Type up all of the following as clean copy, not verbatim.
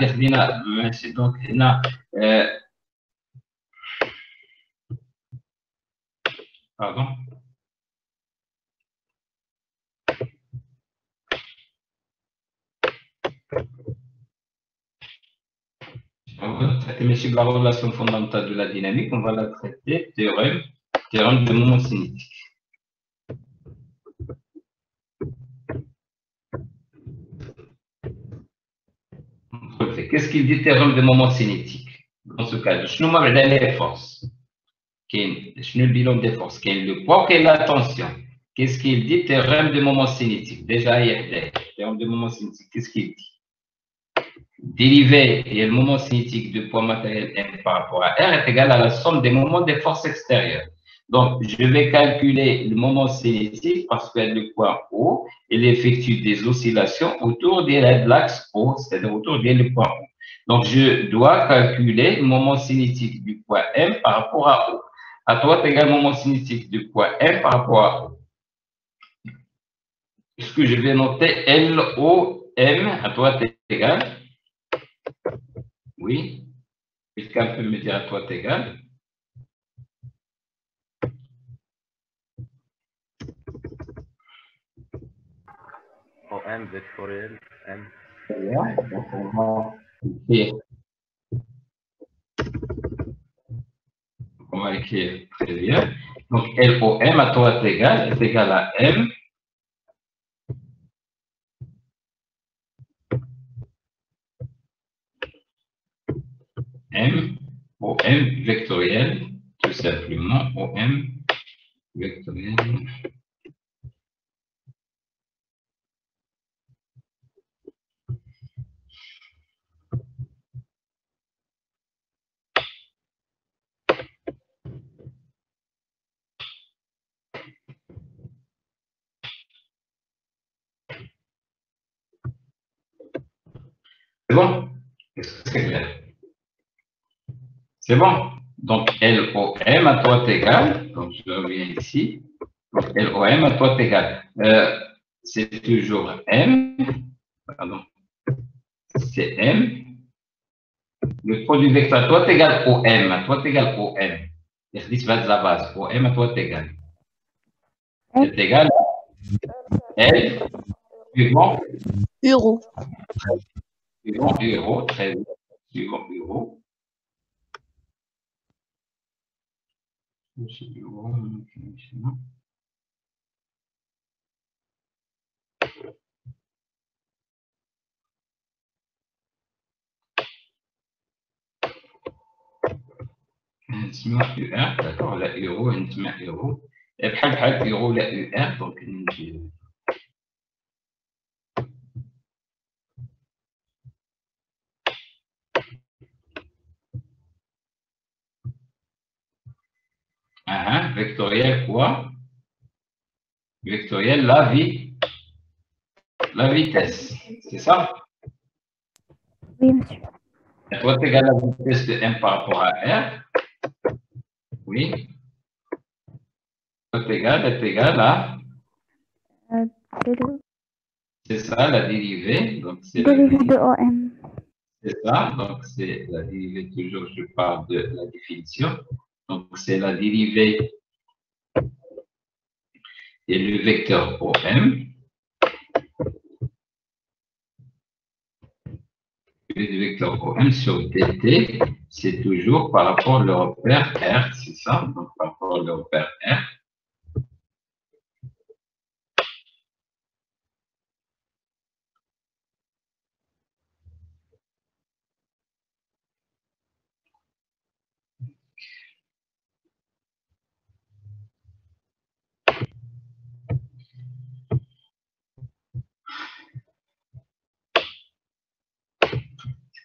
خلينا ماشي دونك هنا باردون on va traiter mais sur la relation fondamentale de la dynamique, on va la traiter théorème de moment cinétique. Qu'est-ce qu'il dit théorème de moment cinétique? Dans ce cas, je nous parle des forces. Je nous bilan des forces. Quel est le poids, quelle est la tension? Qu'est-ce qu'il dit théorème de moment cinétique? Déjà, il y a théorème de moment cinétique. Qu'est-ce qu'il dit? Dérivé et le moment cinétique du poids matériel M par rapport à R est égal à la somme des moments des forces extérieures. Donc, je vais calculer le moment cinétique parce que le point O, il effectue des oscillations autour de l'axe O, c'est-à-dire autour du point O. Donc, je dois calculer le moment cinétique du point M par rapport à O. À toi, c'est égal le moment cinétique du point M par rapport à O. Est-ce que je vais noter LOM, à toi, c'est égal? Oui. Quelqu'un peut me dire à toi, c'est égal? OM vectoriel M. Donc, on va écrire. On va écrire très bien. Donc, LOM à toi est égal à M. M, OM vectoriel, tout simplement, OM vectoriel. C'est bon? C'est clair. C'est bon? Donc, LOM à toi égal. Donc, je reviens ici. Donc, LOM à toi égal. C'est toujours M. Pardon. C'est M. Le produit vecteur à toi égal OM. À toi égal OM. C'est la base. OM à toi égal. C'est égal à L. Suivant. Euro. Suivant euro. Très bien. Suivant euro. نسمع UR, d'accord, la euro, نسمع euro. بحال euro la UR, donc نجي. Vectoriel quoi? Vectoriel la vitesse, c'est ça? Oui, monsieur. Et toi, tu égales la vitesse de M par rapport à R. Oui. Toi, tu égales à. C'est ça, la dérivée. Donc, c'est la Dérivée de OM. C'est ça. Donc, c'est la dérivée, toujours, je parle de la définition. Donc, c'est la dérivée et le vecteur OM. Le vecteur OM sur dt, c'est toujours par rapport au repère R, c'est ça? Donc, par rapport au repère R.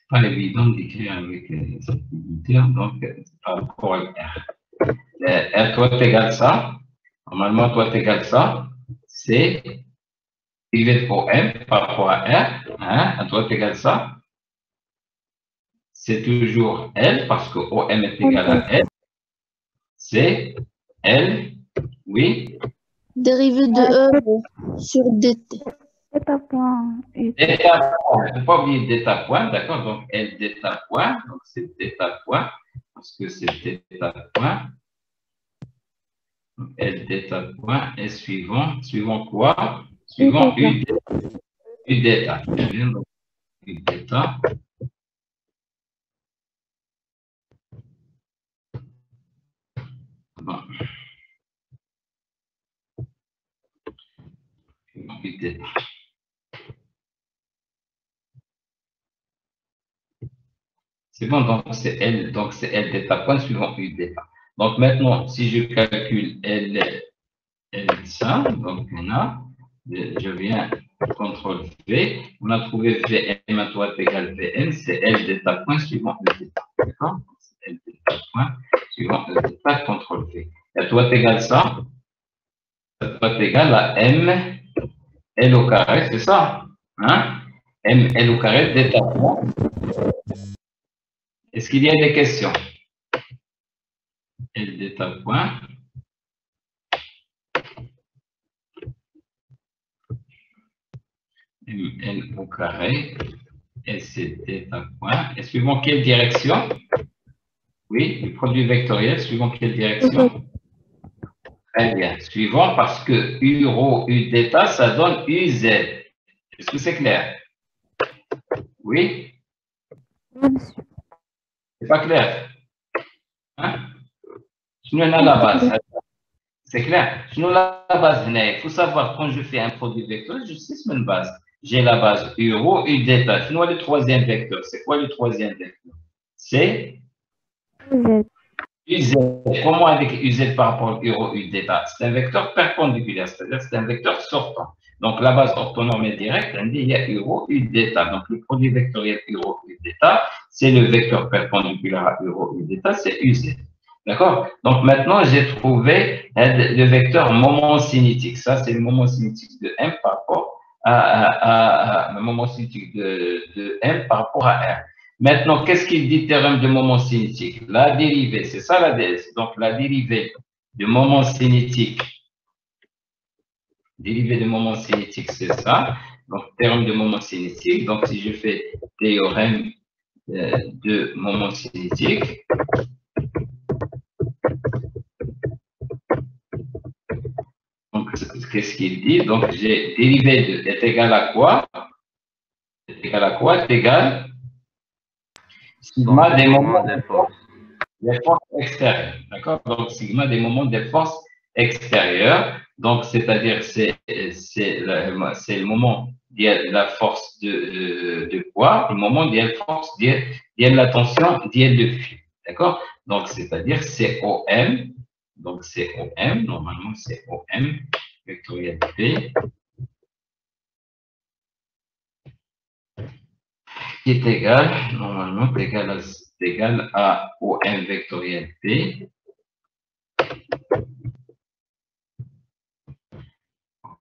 Pas évident d'écrire avec cette unitaire, donc par rapport à R. R, toi, t'égales ça. Normalement, toi, t'égales ça. C'est dérivé de OM par rapport à R. À toi, t'égales ça. C'est toujours L parce que OM est égal à L. C'est L, oui. Dérivée de euro sur dt. Theta point U. Delta point, il ne faut pas oublier delta point, d'accord? Donc, L delta point, donc c'est delta point, parce que c'est delta point. Donc, L delta point, et suivant quoi? Suivant U delta. Très bien, donc U delta. Bon. U delta. C'est bon, donc c'est L delta point suivant U delta. Donc maintenant, si je calcule L ça, donc on a, je viens contrôle V, on a trouvé Vm à droite égale Vn, c'est L delta point suivant E delta. D'accord? C'est L delta point suivant E delta, contrôle V. Et à droite égale ça, à droite égale à M L au carré, c'est ça? Hein? M L au carré delta point. Est-ce qu'il y a des questions? L delta point. L au carré, et c'est delta point. Et suivant quelle direction? Oui, le produit vectoriel, suivant quelle direction? Très bien. Suivant parce que U rho U delta, ça donne UZ. Est-ce que c'est clair? Oui? C'est pas clair? Hein? Je à la base. C'est clair? Je la base, il faut savoir, quand je fais un produit vectoriel, je sais une base. J'ai la base U rho U delta. Je le troisième vecteur. C'est quoi le troisième vecteur? C'est UZ. Comment avec UZ par rapport à U rho U delta? C'est un vecteur perpendiculaire, c'est-à-dire c'est un vecteur sortant. Donc la base orthonormée directe, il y a U rho U delta. Donc le produit vectoriel U rho U delta, c'est le vecteur perpendiculaire à U rho U delta, c'est UZ. D'accord? Donc maintenant, j'ai trouvé le vecteur moment cinétique. Ça, c'est le moment cinétique de M par rapport le moment cinétique de M par rapport à R. Maintenant, qu'est-ce qu'il dit théorème de moment cinétique? La dérivée, c'est ça la DS. Donc, la dérivée de moment cinétique. Dérivée de moment cinétique, c'est ça. Donc, théorème de moment cinétique. Donc, si je fais théorème de moment cinétique, donc, qu'est-ce qu'il dit? Donc, j'ai dérivé de est égal à quoi? Est égal à quoi? Est égal sigma des moments des forces extérieures. D'accord? Donc, sigma des moments des forces extérieures. Donc, c'est-à-dire, c'est le moment de la force de poids, le moment de la force de la tension, de fil. D'accord? Donc, c'est-à-dire, c'est OM. Donc, c'est OM. Normalement, c'est OM vectoriel P. Qui est égal, normalement, égal à OM vectoriel P.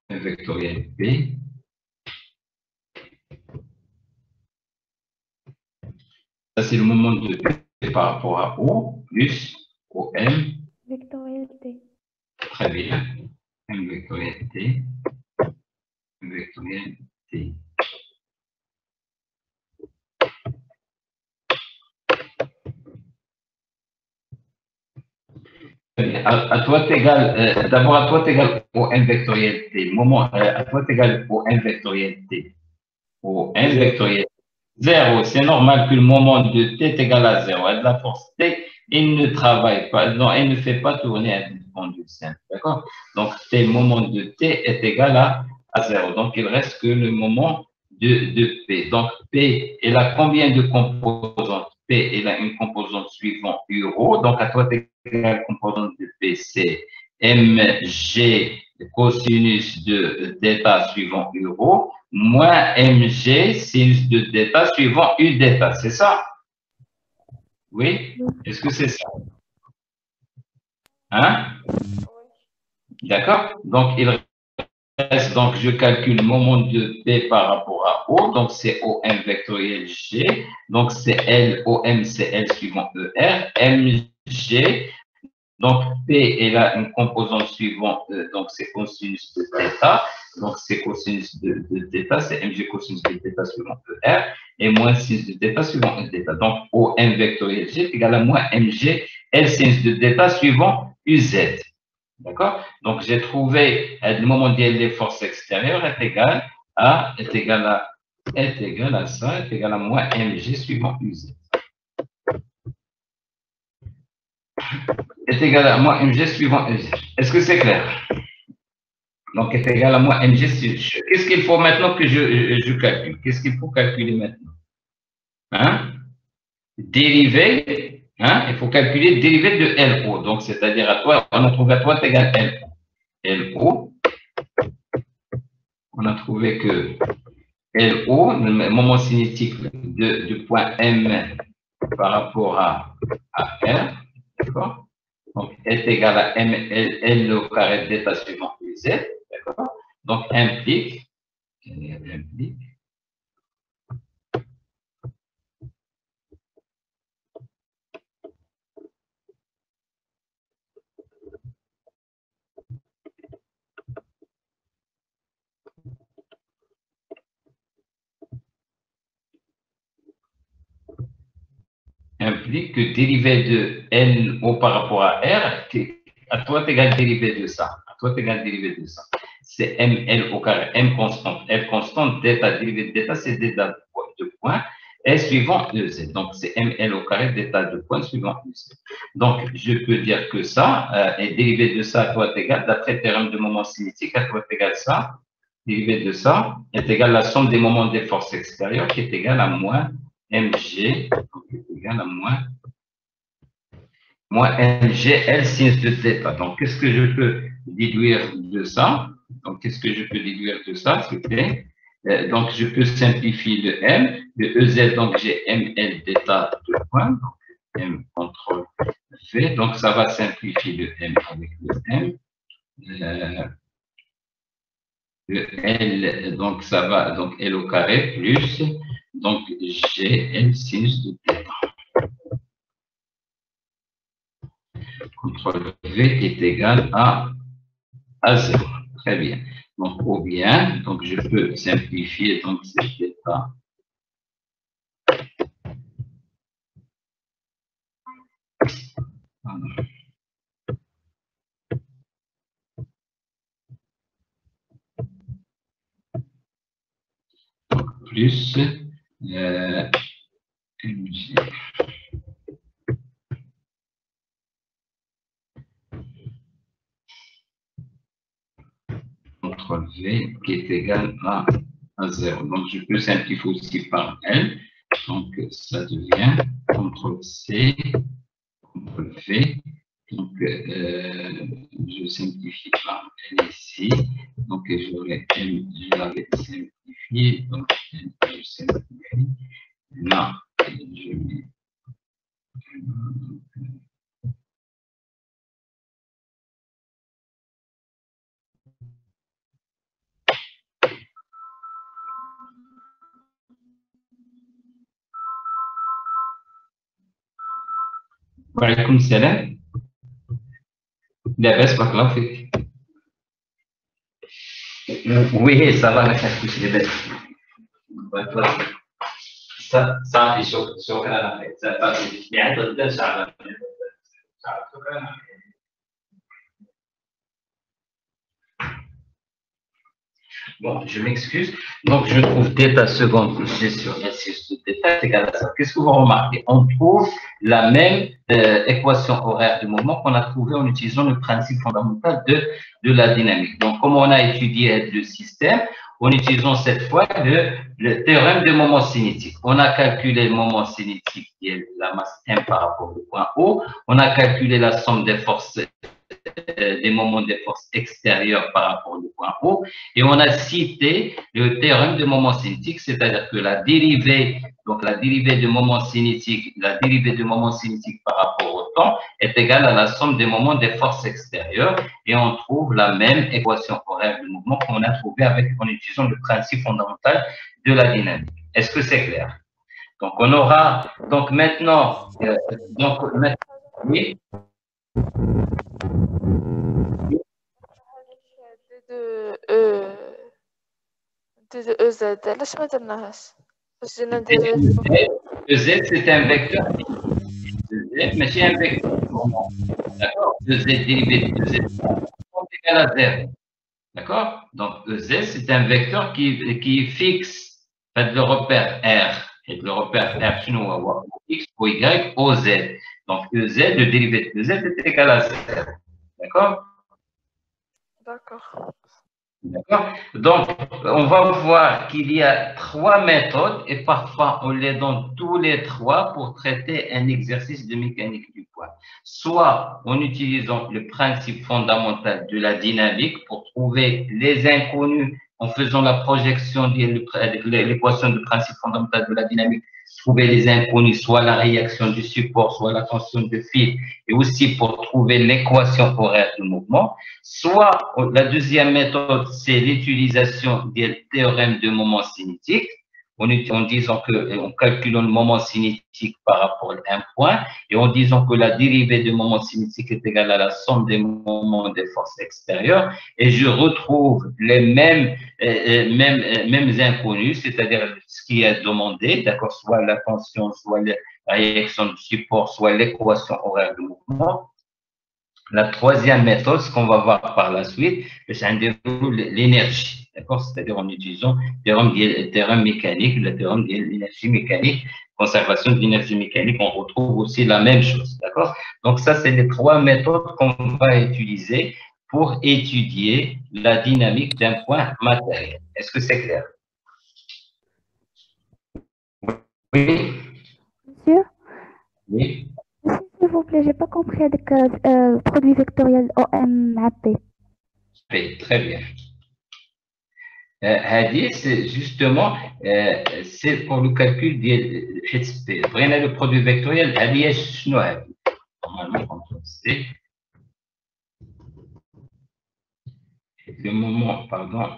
Vectoriel P. Ça, c'est le moment de P par rapport à O, plus OM. Vectoriel T. Très bien. M vectoriel T. Vectoriel T. À toi égal, d'abord à toi égal au M vectoriel T. Moment, à toi égal au M vectoriel T. Au M vectoriel 0. C'est normal que le moment de T est égal à 0. À de la force T, il ne travaille pas, non, il ne fait pas tourner un pendule simple. D'accord? Donc, T, le moment de T est égal à 0. Donc, il reste que le moment de P. Donc, P, il a combien de composantes? P, il a une composante suivant U rho. Donc, à toi, la composante de P, c'est mg cosinus de delta suivant U rho moins mg sinus de delta suivant U delta. C'est ça? Oui? Est-ce que c'est ça? Hein? D'accord? Donc, il reste, donc je calcule le moment de P par rapport à O, donc c'est OM vectoriel G, donc c'est L, OM, c'est L suivant ER, MG, donc P est là une composante suivante, donc c'est cosinus de delta, donc c'est cosinus de θ, c'est mg cosinus de θ suivant ER, et moins sinus de θ suivant Eθ. Donc, OM vectoriel G est égal à moins mg L sinus de θ suivant UZ. D'accord? Donc, j'ai trouvé le moment d'IL des forces extérieures est égal à ça, est égal à moins mg suivant UZ. Est égal à moins mg suivant UZ. Est-ce que c'est clair? Donc, est égal à moins mg suivant. Qu'est-ce qu'il faut maintenant que je calcule? Qu'est-ce qu'il faut calculer maintenant? Hein? Dérivée, hein? Il faut calculer dérivée de LO. Donc, c'est-à-dire à toi, on a trouvé à toi est égal à LO. LO, on a trouvé que LO, le moment cinétique du point M par rapport à R, d'accord? Donc, est égal à L au carré d'état suivant Z, d'accord? Donc, implique que dérivée de LO par rapport à R, à toi est égal dérivée de ça. À toi est égal dérivée de ça. C'est ML au carré, M constante, L constante, d'état, dérivée d'état, c'est d'état de point, et suivant EZ. Donc, c'est ML au carré d'état de point suivant EZ. Donc, je peux dire que ça est dérivé de ça à toi est égal, d'après le théorème de moment cinétique, à toi est égal ça, dérivé de ça est égal à la somme des moments des forces extérieures qui est égale à moins mg, donc est égal à moins mg L sinus de θ. Donc, qu'est-ce que je peux déduire de ça? Donc, qu'est-ce que je peux déduire de ça, s'il vous plaît? Donc, je peux simplifier le M. Le EZ, donc j'ai ML d'état de point. Donc, M contrôle V. Donc, ça va simplifier le M avec le M. Le L, donc ça va, donc L au carré plus, donc G L sinus de θ. Contrôle V est égal à 0. Très bien. Donc, ou bien, donc je peux simplifier, donc c'est θ. Donc, plus mg. Contrôle V qui est égal à 0. Donc, je peux simplifier aussi par L. Donc, ça devient contrôle C, contrôle V. Donc, je simplifie par L ici. Donc, j'aurais M, je l'avais simplifié. Donc, je simplifie. Là, je mets. وعليكم السلام. لاباس بارك الله فيك. Oui, ça va, نحكيش لاباس. صافي شكرا لك. صافي يعني تقدرش على شكرا. Bon, je m'excuse. Donc, je trouve d'état seconde couché sur S6 de d'état égal à ça. Qu'est-ce que vous remarquez? On trouve la même équation horaire du mouvement qu'on a trouvée en utilisant le principe fondamental de la dynamique. Donc, comme on a étudié le système, en utilisant cette fois le théorème de moment cinétique. On a calculé le moment cinétique qui est la masse M par rapport au point O. On a calculé la somme des forces des moments de force extérieure par rapport au point O, et on a cité le théorème de moment cinétique, c'est-à-dire que la dérivée, donc la dérivée du moment cinétique, la dérivée du moment cinétique par rapport au temps est égale à la somme des moments des forces extérieures, et on trouve la même équation horaire du mouvement qu'on a trouvé en utilisant le principe fondamental de la dynamique. Est-ce que c'est clair? Donc on aura, donc maintenant, oui. de de EZ علاش ما درناهاش باش جينا ندير EZ, c'est un vecteur. EZ, mais c'est un vecteur. D'accord? EZ dérivé de EZ sont égal à 0. D'accord? Donc, EZ, c'est un vecteur qui fixe le repère R. Et le repère R, sinon, on va voir X ou Y au Z. Donc, EZ, le dérivé de EZ est égal à 0. D'accord? D'accord. D'accord? Donc, on va voir qu'il y a 3 méthodes et parfois on les donne tous les 3 pour traiter un exercice de mécanique du poids. Soit en utilisant le principe fondamental de la dynamique pour trouver les inconnus en faisant la projection de l'équation du principe fondamental de la dynamique, trouver les inconnus, soit la réaction du support, soit la tension de fil, et aussi pour trouver l'équation horaire du mouvement. Soit la deuxième méthode, c'est l'utilisation des théorèmes de moment cinétique, en disant que, en calculant le moment cinétique par rapport à un point, et en disant que la dérivée du moment cinétique est égale à la somme des moments des forces extérieures, et je retrouve les mêmes inconnus, c'est-à-dire ce qui est demandé, d'accord, soit la tension, soit la réaction du support, soit l'équation horaire du mouvement. La troisième méthode, ce qu'on va voir par la suite, c'est l'énergie, d'accord? C'est-à-dire en utilisant le théorème mécanique, le théorème de l'énergie mécanique, conservation de l'énergie mécanique, on retrouve aussi la même chose, d'accord? Donc ça, c'est les 3 méthodes qu'on va utiliser pour étudier la dynamique d'un point matériel. Est-ce que c'est clair? Oui? Monsieur, Oui? s'il vous plaît, j'ai pas compris avec produit vectoriel OM à P. Très bien. Hadi, c'est justement, c'est pour le calcul de HSP. Prenez le produit vectoriel, Hadi, normalement, contrôle C. Le moment, pardon.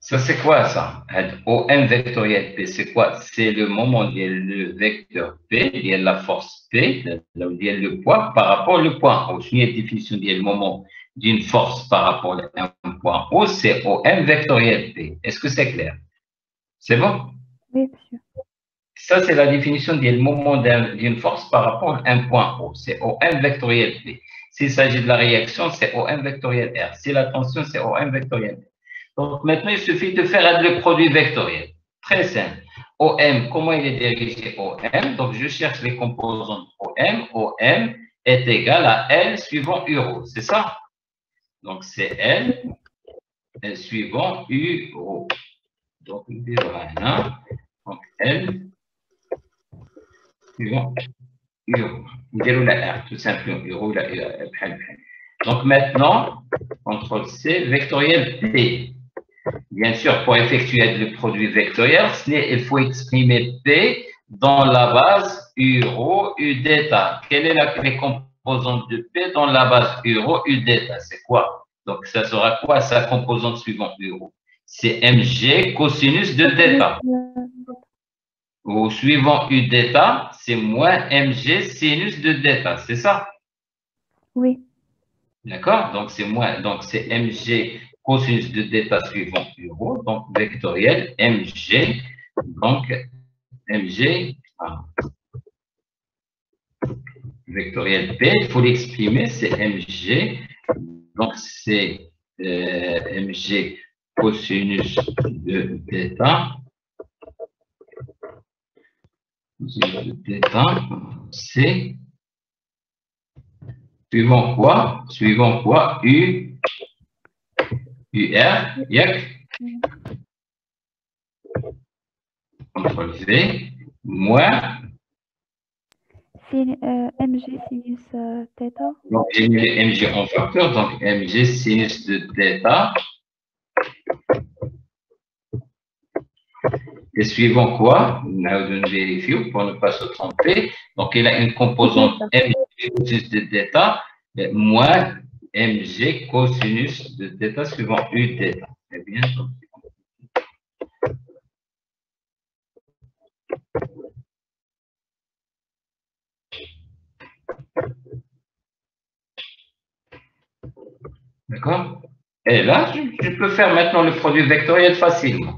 Ça, c'est quoi ça? OM vectoriel P, c'est quoi? C'est le moment de le vecteur P, il y a la force P, là où il y a le poids par rapport au point O. Je la définition du moment d'une force par rapport à un point O, c'est OM vectoriel P. Est-ce que c'est clair? C'est bon? Oui, monsieur. Ça, c'est la définition du moment d'une force par rapport à un point O. C'est OM vectoriel P. S'il s'agit de la réaction, c'est OM vectoriel R. Si la tension, c'est OM vectoriel P. Donc maintenant, il suffit de faire le produit vectoriel. Très simple. OM, comment il est dirigé OM? Donc je cherche les composantes OM. OM est égal à L suivant URO. C'est ça? Donc c'est L suivant URO. Donc voilà. Donc L suivant URO. Nous la R, tout simplement. URO, la R. Donc maintenant, contrôle C, vectoriel P. Bien sûr, pour effectuer le produit vectoriel, il faut exprimer P dans la base U rho U delta. Quelle est la composante de P dans la base U rho U delta? C'est quoi? Donc, ça sera quoi sa composante suivante U rho? C'est mg cosinus de delta. Au suivant U delta, c'est moins mg sinus de delta. C'est ça? Oui. D'accord? Donc, c'est moins, donc c'est mg cosinus de delta suivant U rho, donc vectoriel mg, donc mg, vectoriel p, il faut l'exprimer, c'est mg, donc c'est mg cosinus de delta, c'est Suivant quoi? Suivant quoi? U, UR, YAC, CTRL V, moins, MG sinus θ. donc j'ai mis les MG en facteur, donc MG sinus de θ. Et suivant quoi? On a de vérifier pour ne pas se tromper. Donc, il a une composante MG cosinus de θ moins MG cosinus de θ suivant U θ. Très bien. D'accord? Et là, je peux faire maintenant le produit vectoriel facilement.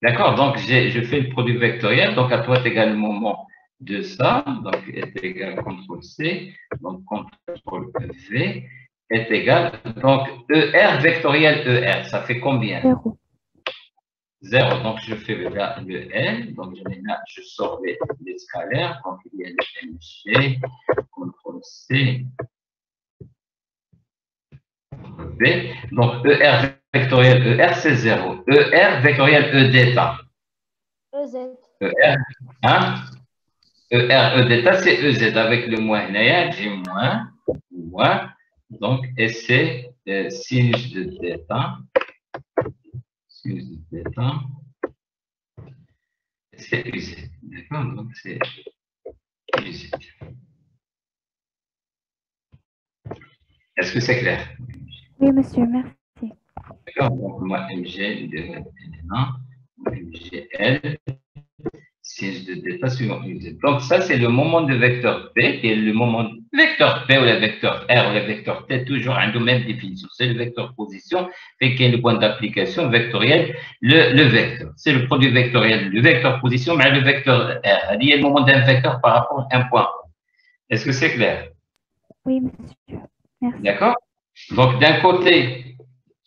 D'accord? Donc, je fais le produit vectoriel. Donc, à toi est égal le moment de ça. Donc, est égal CTRL-C. Donc, CTRL-V est égal. Donc, ER vectoriel ER, ça fait combien? 0. 0. Donc, je fais le L. Donc, je sors les scalaires. Donc, il y a le MG, CTRL-C, V. Donc, ER vectoriel ER, c'est 0. ER vectoriel EΔ. EZ. ER, hein? ER EΔ, c'est EZ avec le moins. J'ai moins. Donc, et c'est sinus de θ. Sinus de θ. C'est UZ. D'accord? Donc, c'est UZ. Est-ce que c'est clair? Oui, monsieur, merci. D'accord? Donc, moi, MG de L1, MGL, sinus de θ suivant UZ. Donc, ça, c'est le moment de vecteur P, qui est le moment de vecteur P ou le vecteur R ou le vecteur T, toujours à la même définition. C'est le vecteur position, fait qu'il y a le point d'application vectoriel, le vecteur. C'est le produit vectoriel, le vecteur position, mais le vecteur R. Il y a le moment d'un vecteur par rapport à un point. Est-ce que c'est clair? Oui, monsieur. Merci. D'accord? Donc, d'un côté,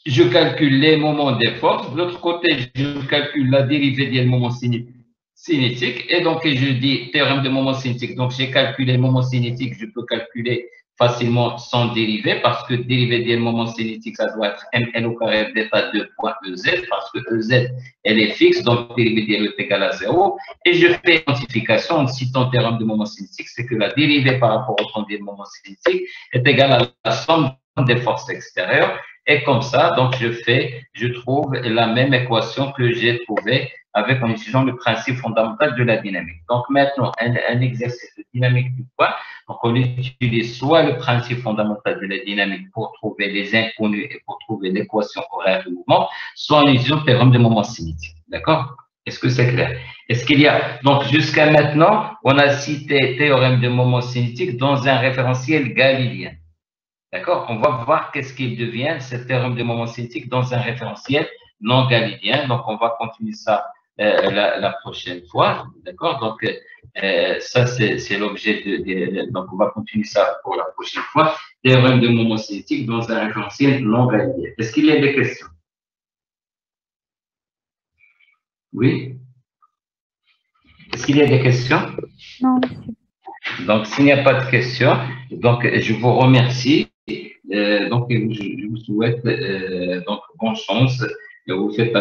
je calcule les moments des forces. De l'autre côté, je calcule la dérivée des moments cinétiques. Et donc, je dis théorème de moment cinétique. Donc, j'ai calculé le moment cinétique. Je peux calculer facilement sans dérivée parce que dérivée des moments cinétiques, ça doit être mn au carré d'état 2 fois EZ parce que EZ, elle est fixe. Donc, dérivée d'elle est égale à 0. Et je fais quantification en citant théorème de moment cinétique. C'est que la dérivée par rapport au temps des moments cinétiques est égale à la somme des forces extérieures. Et comme ça, donc je trouve la même équation que j'ai trouvée en utilisant le principe fondamental de la dynamique. Donc maintenant, un exercice de dynamique du poids. Donc on utilise soit le principe fondamental de la dynamique pour trouver les inconnus et pour trouver l'équation horaire du mouvement, soit en utilisant le théorème de moment cinétique. D'accord? Est-ce que c'est clair? Est-ce qu'il y a, donc jusqu'à maintenant, on a cité théorème de moment cinétique dans un référentiel galiléen. D'accord? On va voir qu'est-ce qu'il devient, ce théorème de moment cinétique, dans un référentiel non galiléen. Donc, on va continuer ça la prochaine fois. D'accord? Donc, ça, c'est l'objet donc, on va continuer ça pour la prochaine fois. Théorème de moment cinétique dans un référentiel non galiléen. Est-ce qu'il y a des questions? Oui? Est-ce qu'il y a des questions? Non, monsieur. Donc, s'il n'y a pas de questions, donc, je vous remercie. Donc, je vous souhaite donc bonne chance. Vous faites